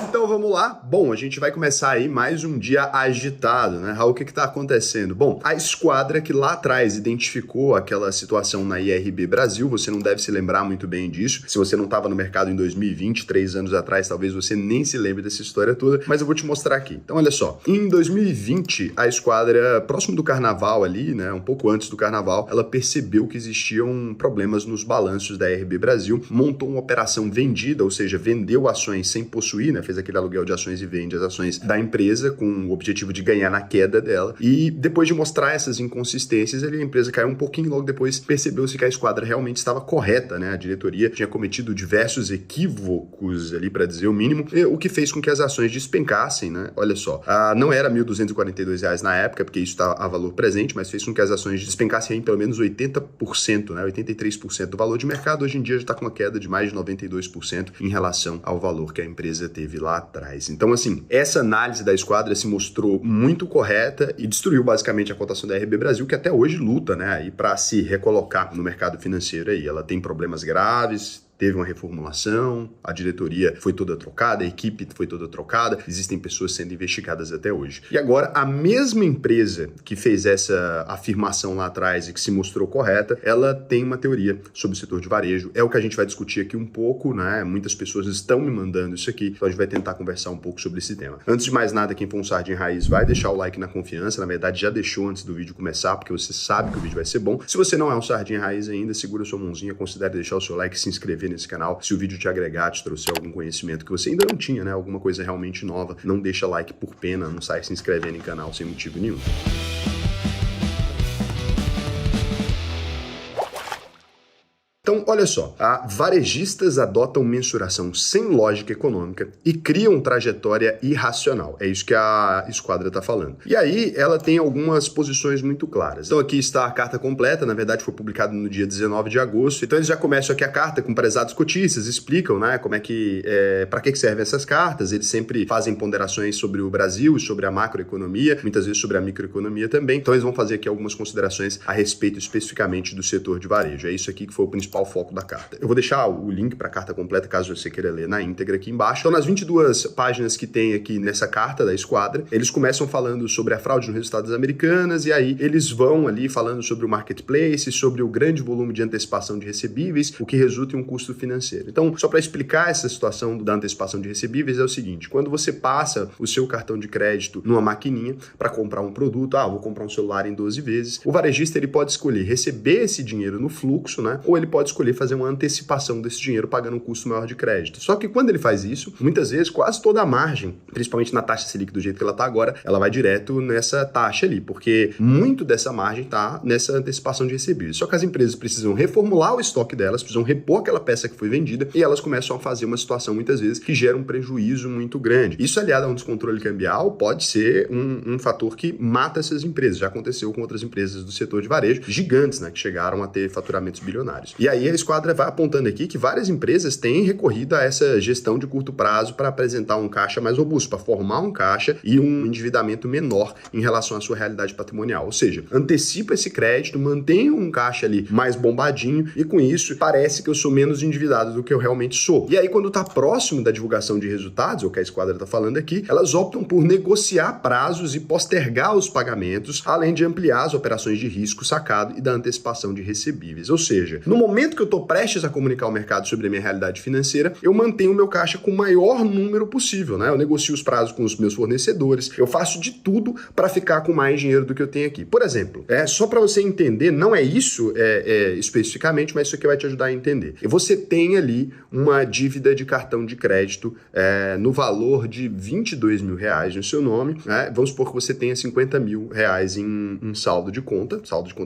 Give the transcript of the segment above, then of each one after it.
Então vamos lá. Bom, a gente vai começar aí mais um dia agitado, né, Raul? O que está acontecendo? Bom, a esquadra que lá atrás identificou aquela situação na IRB Brasil, você não deve se lembrar muito bem disso. Se você não estava no mercado em 2020, 3 anos atrás, talvez você nem se lembre dessa história toda, mas eu vou te mostrar aqui. Então olha só, em 2020, a esquadra, próximo do carnaval ali, né, um pouco antes do carnaval, ela percebeu que existiam problemas nos balanços da IRB Brasil, montou uma operação vendida, ou seja, vendeu ações sem possuir, né, fez aquele aluguel de ações e vende as ações da empresa com o objetivo de ganhar na queda dela. E depois de mostrar essas inconsistências, a empresa caiu um pouquinho, logo depois percebeu-se que a esquadra realmente estava correta, né? A diretoria tinha cometido diversos equívocos ali, para dizer o mínimo, o que fez com que as ações despencassem, né? Olha só, não era R$ 1.242 na época, porque isso está a valor presente, mas fez com que as ações despencassem em pelo menos 80%, né? 83% do valor de mercado. Hoje em dia já está com uma queda de mais de 92% em relação ao valor que a empresa teve lá atrás. Então, assim, essa análise da esquadra se mostrou muito correta e destruiu basicamente a cotação da IRB Brasil, que até hoje luta, né, aí para se recolocar no mercado financeiro aí. Ela tem problemas graves, teve uma reformulação, a diretoria foi toda trocada, a equipe foi toda trocada, existem pessoas sendo investigadas até hoje. E agora, a mesma empresa que fez essa afirmação lá atrás e que se mostrou correta, ela tem uma teoria sobre o setor de varejo. É o que a gente vai discutir aqui um pouco, né? Muitas pessoas estão me mandando isso aqui, então a gente vai tentar conversar um pouco sobre esse tema. Antes de mais nada, quem for um Sardinha Raiz, vai deixar o like na confiança, na verdade já deixou antes do vídeo começar, porque você sabe que o vídeo vai ser bom. Se você não é um Sardinha Raiz ainda, segura sua mãozinha, considere deixar o seu like e se inscrever nesse canal. Se o vídeo te agregar, te trouxer algum conhecimento que você ainda não tinha, né? Alguma coisa realmente nova, não deixa like por pena, não sai se inscrevendo em canal sem motivo nenhum. Então, olha só, varejistas adotam mensuração sem lógica econômica e criam trajetória irracional. É isso que a esquadra está falando. E aí, ela tem algumas posições muito claras. Então, aqui está a carta completa, na verdade foi publicada no dia 19 de agosto. Então, eles já começam aqui a carta com prezados cotistas, explicam, né, como é que, para que servem essas cartas. Eles sempre fazem ponderações sobre o Brasil, sobre a macroeconomia, muitas vezes sobre a microeconomia também. Então, eles vão fazer aqui algumas considerações a respeito especificamente do setor de varejo. É isso aqui que foi o principal foco da carta. Eu vou deixar o link para a carta completa, caso você queira ler na íntegra aqui embaixo. Então, nas 22 páginas que tem aqui nessa carta da esquadra, eles começam falando sobre a fraude nos resultados americanas, e aí eles vão ali falando sobre o marketplace, sobre o grande volume de antecipação de recebíveis, o que resulta em um custo financeiro. Então, só para explicar essa situação da antecipação de recebíveis, é o seguinte: quando você passa o seu cartão de crédito numa maquininha para comprar um produto, vou comprar um celular em 12 vezes, o varejista ele pode escolher receber esse dinheiro no fluxo, né? Ou ele pode escolher fazer uma antecipação desse dinheiro pagando um custo maior de crédito. Só que quando ele faz isso, muitas vezes quase toda a margem, principalmente na taxa Selic do jeito que ela está agora, ela vai direto nessa taxa ali, porque muito dessa margem está nessa antecipação de recebíveis. Só que as empresas precisam reformular o estoque delas, precisam repor aquela peça que foi vendida e elas começam a fazer uma situação muitas vezes que gera um prejuízo muito grande. Isso aliado a um descontrole cambial pode ser um fator que mata essas empresas. Já aconteceu com outras empresas do setor de varejo gigantes, né, que chegaram a ter faturamentos bilionários. E aí a esquadra vai apontando aqui que várias empresas têm recorrido a essa gestão de curto prazo para apresentar um caixa mais robusto, para formar um caixa e um endividamento menor em relação à sua realidade patrimonial. Ou seja, antecipa esse crédito, mantenha um caixa ali mais bombadinho e com isso parece que eu sou menos endividado do que eu realmente sou. E aí quando está próximo da divulgação de resultados, o que a esquadra está falando aqui, elas optam por negociar prazos e postergar os pagamentos, além de ampliar as operações de risco sacado e da antecipação de recebíveis. Ou seja, no momento que eu estou prestes a comunicar ao mercado sobre a minha realidade financeira, eu mantenho o meu caixa com o maior número possível, né? Eu negocio os prazos com os meus fornecedores, eu faço de tudo para ficar com mais dinheiro do que eu tenho aqui. Por exemplo, só para você entender, não é isso especificamente, mas isso aqui vai te ajudar a entender. Você tem ali uma dívida de cartão de crédito no valor de R$22 mil no seu nome, né? Vamos supor que você tenha R$50 mil em saldo de conta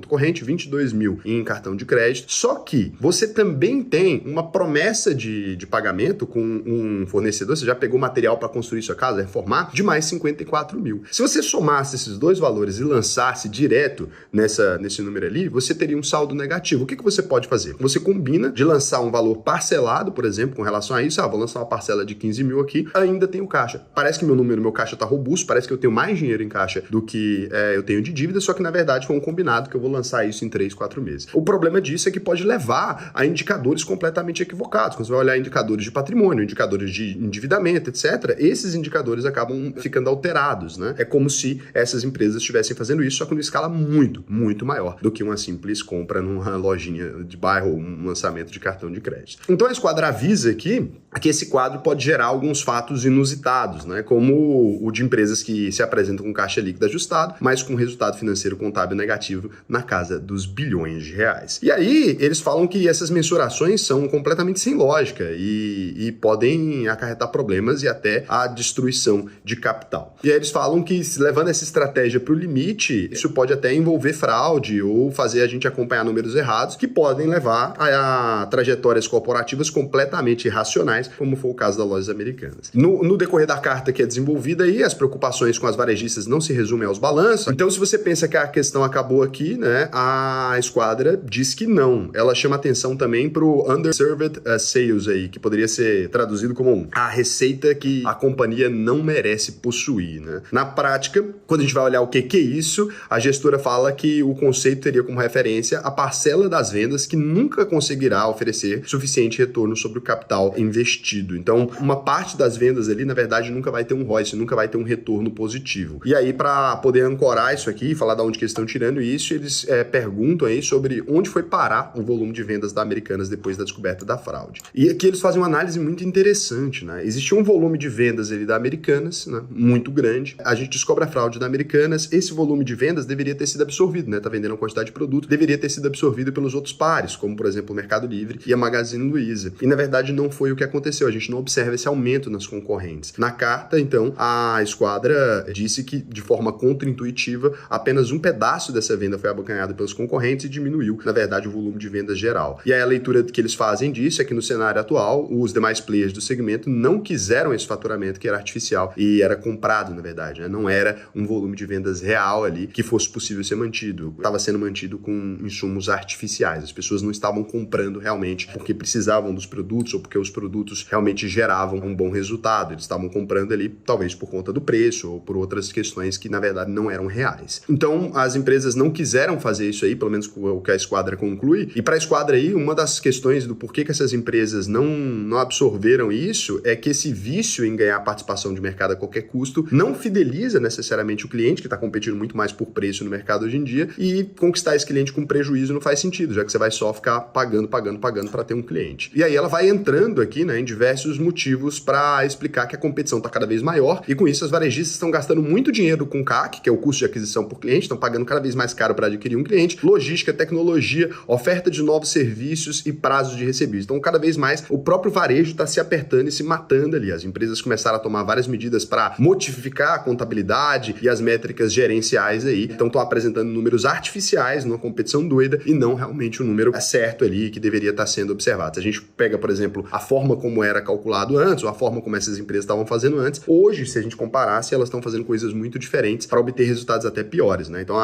corrente, 22 mil em cartão de crédito, só que você também tem uma promessa de pagamento com um fornecedor, você já pegou material para construir sua casa, reformar, de mais 54 mil. Se você somasse esses dois valores e lançasse direto nesse número ali, você teria um saldo negativo. O que você pode fazer? Você combina de lançar um valor parcelado, por exemplo, com relação a isso, vou lançar uma parcela de 15 mil aqui, ainda tenho caixa. Parece que meu caixa está robusto, parece que eu tenho mais dinheiro em caixa do que eu tenho de dívida, só que na verdade foi um combinado que eu vou lançar isso em 3, 4 meses. O problema disso é que pode levar levar a indicadores completamente equivocados. Quando você vai olhar indicadores de patrimônio, indicadores de endividamento, etc., esses indicadores acabam ficando alterados, né? É como se essas empresas estivessem fazendo isso, só que numa escala muito, muito maior do que uma simples compra numa lojinha de bairro ou um lançamento de cartão de crédito. Então a Esquadra avisa aqui que esse quadro pode gerar alguns fatos inusitados, né? Como o de empresas que se apresentam com caixa líquida ajustado, mas com resultado financeiro contábil negativo na casa dos bilhões de reais. E aí eles falam que essas mensurações são completamente sem lógica e podem acarretar problemas e até a destruição de capital. E aí eles falam que, levando essa estratégia para o limite, isso pode até envolver fraude ou fazer a gente acompanhar números errados que podem levar a trajetórias corporativas completamente irracionais, como foi o caso das lojas americanas. No decorrer da carta que é desenvolvida aí, as preocupações com as varejistas não se resumem aos balanços. Então, se você pensa que a questão acabou aqui, né, a Esquadra diz que não. Ela chama atenção também para o underserved sales aí, que poderia ser traduzido como a receita que a companhia não merece possuir, né? Na prática, quando a gente vai olhar o que é isso, a gestora fala que o conceito teria como referência a parcela das vendas que nunca conseguirá oferecer suficiente retorno sobre o capital investido. Então, uma parte das vendas ali, na verdade, nunca vai ter um ROI, nunca vai ter um retorno positivo. E aí, para poder ancorar isso aqui, falar de onde que eles estão tirando isso, eles perguntam aí sobre onde foi parar o volume de vendas da Americanas depois da descoberta da fraude. E aqui eles fazem uma análise muito interessante, né? Existia um volume de vendas ali da Americanas, né, muito grande. A gente descobre a fraude da Americanas, esse volume de vendas deveria ter sido absorvido, né? Tá vendendo uma quantidade de produto, deveria ter sido absorvido pelos outros pares, como por exemplo o Mercado Livre e a Magazine Luiza. E na verdade não foi o que aconteceu, a gente não observa esse aumento nas concorrentes. Na carta, então, a Esquadra disse que de forma contraintuitiva, apenas um pedaço dessa venda foi abocanhado pelos concorrentes e diminuiu, na verdade, o volume de vendas geral. E aí a leitura que eles fazem disso é que no cenário atual, os demais players do segmento não quiseram esse faturamento que era artificial e era comprado, na verdade, né? Não era um volume de vendas real ali que fosse possível ser mantido. Estava sendo mantido com insumos artificiais. As pessoas não estavam comprando realmente porque precisavam dos produtos ou porque os produtos realmente geravam um bom resultado. Eles estavam comprando ali, talvez por conta do preço ou por outras questões que, na verdade, não eram reais. Então, as empresas não quiseram fazer isso aí, pelo menos o que a Esquadra conclui. E para a Esquadra aí, uma das questões do porquê que essas empresas não absorveram isso é que esse vício em ganhar participação de mercado a qualquer custo não fideliza necessariamente o cliente, que está competindo muito mais por preço no mercado hoje em dia, e conquistar esse cliente com prejuízo não faz sentido, já que você vai só ficar pagando para ter um cliente. E aí ela vai entrando aqui, né, em diversos motivos para explicar que a competição está cada vez maior e com isso as varejistas estão gastando muito dinheiro com CAC, que é o custo de aquisição por cliente, estão pagando cada vez mais caro para adquirir um cliente, logística, tecnologia, oferta de novos serviços e prazos de recebíveis. Então, cada vez mais, o próprio varejo está se apertando e se matando ali. As empresas começaram a tomar várias medidas para modificar a contabilidade e as métricas gerenciais aí. Então, estão apresentando números artificiais numa competição doida e não realmente o número certo ali que deveria estar sendo observado. Se a gente pega, por exemplo, a forma como era calculado antes ou a forma como essas empresas estavam fazendo antes, hoje, se a gente comparasse, elas estão fazendo coisas muito diferentes para obter resultados até piores, né? Então,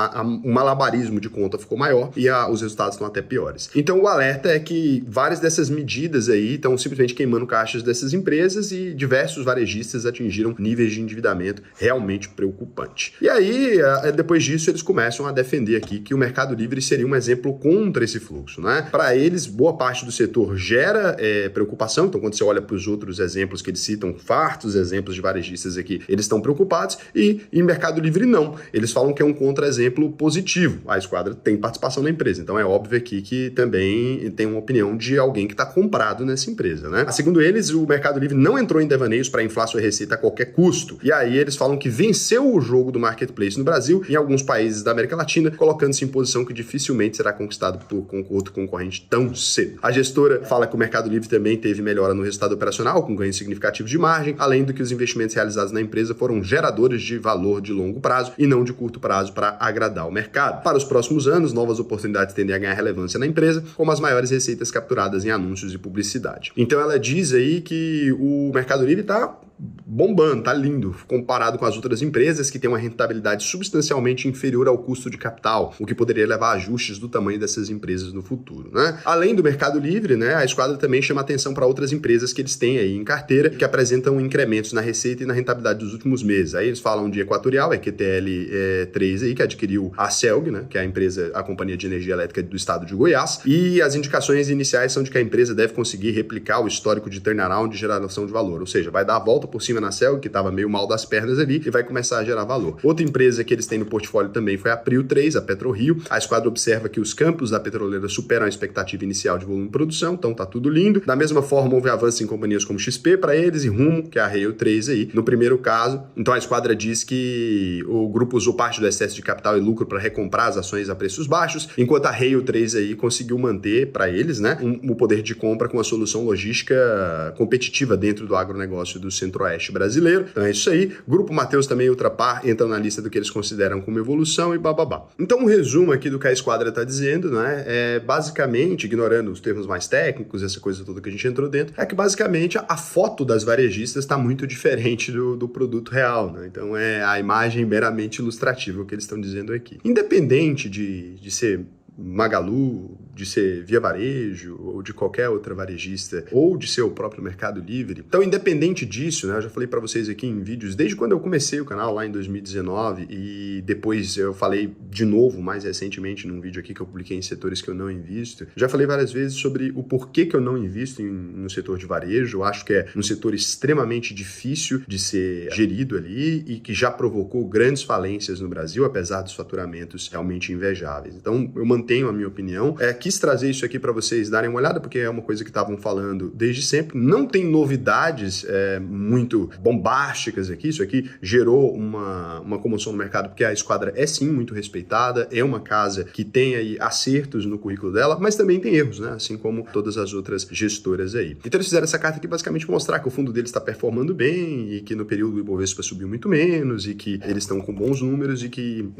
o malabarismo de conta ficou maior e os resultados estão até piores. Então, o alerta é que várias dessas medidas aí estão simplesmente queimando caixas dessas empresas e diversos varejistas atingiram níveis de endividamento realmente preocupantes. E aí, depois disso, eles começam a defender aqui que o Mercado Livre seria um exemplo contra esse fluxo, né? Para eles, boa parte do setor gera preocupação. Então, quando você olha para os outros exemplos que eles citam, fartos exemplos de varejistas aqui, eles estão preocupados e em Mercado Livre não. Eles falam que é um contra-exemplo positivo. A Esquadra tem participação na empresa, então é óbvio aqui que também tem uma opinião de alguém que está comprado nessa empresa, né? Segundo eles, o Mercado Livre não entrou em devaneios para inflar sua receita a qualquer custo. E aí eles falam que venceu o jogo do marketplace no Brasil e em alguns países da América Latina, colocando-se em posição que dificilmente será conquistado por outro concorrente tão cedo. A gestora fala que o Mercado Livre também teve melhora no resultado operacional, com ganhos significativos de margem, além do que os investimentos realizados na empresa foram geradores de valor de longo prazo e não de curto prazo para agradar o mercado. Para os próximos anos, novas oportunidades tendem a ganhar relevância na empresa, como as maiores receitas capturadas em anúncios e publicidade. Então ela diz aí que o Mercado Livre está bombando, tá lindo, comparado com as outras empresas que têm uma rentabilidade substancialmente inferior ao custo de capital, o que poderia levar a ajustes do tamanho dessas empresas no futuro, né? Além do Mercado Livre, né, a Esquadra também chama atenção para outras empresas que eles têm aí em carteira, que apresentam incrementos na receita e na rentabilidade dos últimos meses. Aí eles falam de Equatorial, EQTL3 aí, que adquiriu a CELG, né, que é a Companhia de Energia Elétrica do Estado de Goiás, e as indicações iniciais são de que a empresa deve conseguir replicar o histórico de turnaround de geração de valor, ou seja, vai dar a volta por cima na CELG, que estava meio mal das pernas ali, e vai começar a gerar valor. Outra empresa que eles têm no portfólio também foi a Prio 3, a PetroRio. A Esquadra observa que os campos da petroleira superam a expectativa inicial de volume de produção, então tá tudo lindo. Da mesma forma, houve avanço em companhias como XP para eles e Rumo, que é a Rail 3 aí, no primeiro caso. Então a Esquadra diz que o grupo usou parte do excesso de capital e lucro para recomprar as ações a preços baixos, enquanto a Rail 3 aí conseguiu manter para eles, né, o poder de compra com a solução logística competitiva dentro do agronegócio do Centro-Oeste brasileiro. Então é isso aí. Grupo Mateus também e Ultrapar entram na lista do que eles consideram como evolução e bababá. Então, um resumo aqui do que a Esquadra está dizendo, né, é basicamente, ignorando os termos mais técnicos, essa coisa toda que a gente entrou dentro, é que basicamente a foto das varejistas está muito diferente do produto real, né? Então é a imagem meramente ilustrativa o que eles estão dizendo aqui. Independente de ser Magalu, de ser Via Varejo ou de qualquer outra varejista ou de ser o próprio Mercado Livre. Então, independente disso, né, eu já falei para vocês aqui em vídeos, desde quando eu comecei o canal lá em 2019 e depois eu falei de novo mais recentemente num vídeo aqui que eu publiquei em setores que eu não invisto, já falei várias vezes sobre o porquê que eu não invisto no setor de varejo. Eu acho que é um setor extremamente difícil de ser gerido ali e que já provocou grandes falências no Brasil, apesar dos faturamentos realmente invejáveis. Então, eu mantenho a minha opinião. Quis trazer isso aqui para vocês darem uma olhada, porque é uma coisa que estavam falando desde sempre. Não tem novidades muito bombásticas aqui. Isso aqui gerou uma comoção no mercado, porque a Esquadra é sim muito respeitada, é uma casa que tem aí acertos no currículo dela, mas também tem erros, né? Assim como todas as outras gestoras aí. Então eles fizeram essa carta aqui basicamente para mostrar que o fundo deles está performando bem e que no período o Ibovespa subiu muito menos e que eles estão com bons números e que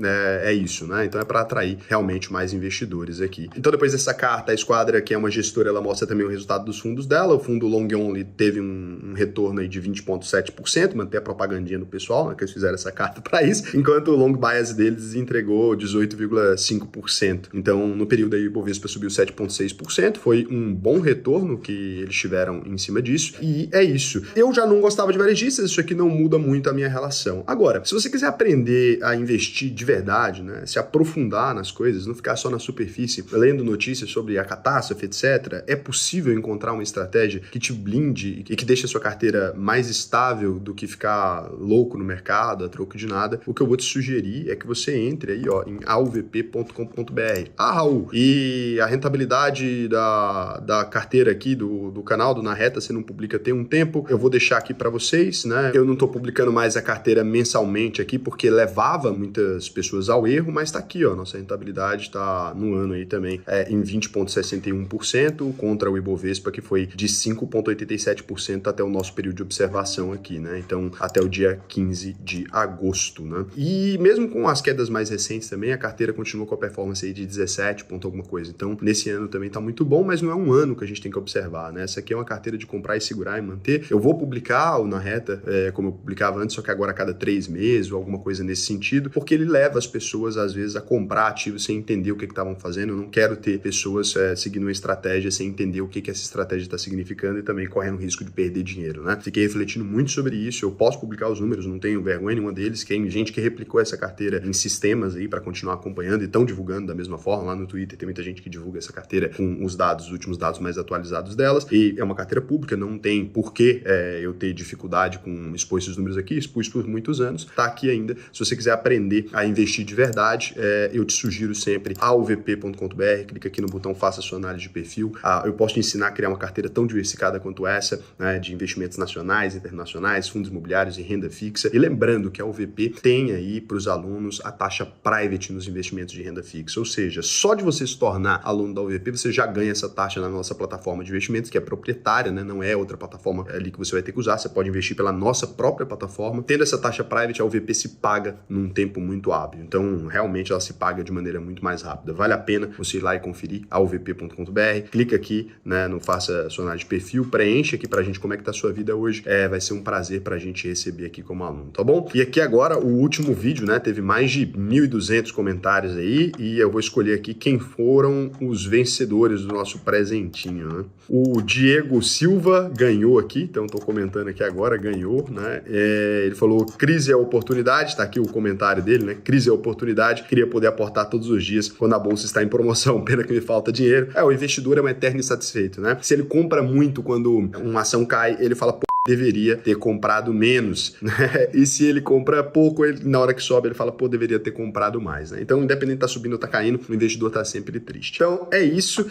é isso, né? Então é para atrair realmente mais investidores aqui. Então depois dessa carta, a Esquadra, que é uma gestora, ela mostra também o resultado dos fundos dela. O fundo Long Only teve um retorno aí de 20,7%, manter a propagandinha do pessoal, né, que eles fizeram essa carta para isso, enquanto o Long Bias deles entregou 18,5%. Então, no período aí, o Ibovespa subiu 7,6%, foi um bom retorno que eles tiveram em cima disso, e é isso. Eu já não gostava de varejistas, isso aqui não muda muito a minha relação. Agora, se você quiser aprender a investir de verdade, né, se aprofundar nas coisas, não ficar só na superfície, lendo notícias sobre a catástrofe, etc., é possível encontrar uma estratégia que te blinde e que deixe a sua carteira mais estável do que ficar louco no mercado, a troco de nada. O que eu vou te sugerir é que você entre aí, ó, em auvp.com.br. Raul, e a rentabilidade da carteira aqui do canal, do Na Reta, você não publica tem um tempo, eu vou deixar aqui para vocês, né? Eu não tô publicando mais a carteira mensalmente aqui, porque levava muitas pessoas ao erro, mas tá aqui, ó, nossa rentabilidade tá no ano aí também em 20,61% contra o Ibovespa, que foi de 5,87% até o nosso período de observação aqui, né? Então, até o dia 15 de agosto, né? E mesmo com as quedas mais recentes também, a carteira continuou com a performance aí de 17 ponto alguma coisa. Então, nesse ano também tá muito bom, mas não é um ano que a gente tem que observar, né? Essa aqui é uma carteira de comprar e segurar e manter. Eu vou publicar o Na Reta, como eu publicava antes, só que agora a cada 3 meses ou alguma coisa nesse sentido, porque ele leva as pessoas, às vezes, a comprar ativos sem entender o que estavam fazendo. Eu não quero ter pessoas seguindo uma estratégia sem entender o que essa estratégia está significando e também correndo o risco de perder dinheiro, né? Fiquei refletindo muito sobre isso. Eu posso publicar os números, não tenho vergonha nenhuma deles. Tem gente que replicou essa carteira em sistemas aí para continuar acompanhando e estão divulgando da mesma forma. Lá no Twitter tem muita gente que divulga essa carteira com os últimos dados mais atualizados delas. E é uma carteira pública, não tem porquê eu ter dificuldade com expor esses números aqui. Expus por muitos anos. Tá aqui ainda. Se você quiser aprender a investir de verdade, eu te sugiro sempre auvp.com.br. Clica aqui no botão Faça sua análise de perfil. Eu posso te ensinar a criar uma carteira tão diversificada quanto essa, né, de investimentos nacionais, internacionais, fundos imobiliários e renda fixa. E lembrando que a UVP tem aí para os alunos a taxa private nos investimentos de renda fixa. Ou seja, só de você se tornar aluno da UVP, você já ganha essa taxa na nossa plataforma de investimentos, que é proprietária, né? Não é outra plataforma ali que você vai ter que usar. Você pode investir pela nossa própria plataforma. Tendo essa taxa private, a UVP se paga num tempo muito hábil. Então, realmente, ela se paga de maneira muito mais rápida. Vale a pena você ir lá e conferir conferir, alvp.com.br. Clica aqui, né, no Faça Sua Análise de Perfil, preenche aqui pra gente como é que tá a sua vida hoje. Vai ser um prazer pra gente receber aqui como aluno, tá bom? E aqui agora, o último vídeo, né, teve mais de 1.200 comentários aí, e eu vou escolher aqui quem foram os vencedores do nosso presentinho, né? O Diego Silva ganhou aqui, então tô comentando aqui agora, ganhou, né? Ele falou, crise é oportunidade, tá aqui o comentário dele, né? Crise é oportunidade, queria poder aportar todos os dias quando a bolsa está em promoção, pena que me falta dinheiro. O investidor é um eterno insatisfeito, né? Se ele compra muito quando uma ação cai, ele fala, pô, deveria ter comprado menos, né? E se ele compra pouco, na hora que sobe, ele fala, pô, deveria ter comprado mais, né? Então, independente de tá subindo ou tá caindo, o investidor tá sempre triste. Então, é isso.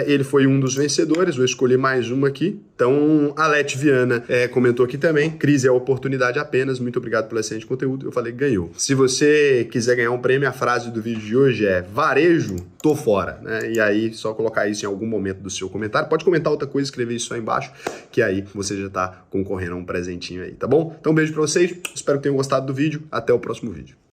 Ele foi um dos vencedores, vou escolher mais uma aqui. Então, a Lete Viana comentou aqui também, crise é oportunidade apenas, muito obrigado pelo excelente conteúdo. Eu falei, ganhou. Se você quiser ganhar um prêmio, a frase do vídeo de hoje é, varejo, tô fora, né? E aí, só colocar isso em algum momento do seu comentário. Pode comentar outra coisa, escrever isso aí embaixo, que aí você já tá concorrendo a um presentinho aí, tá bom? Então, um beijo pra vocês, espero que tenham gostado do vídeo, até o próximo vídeo.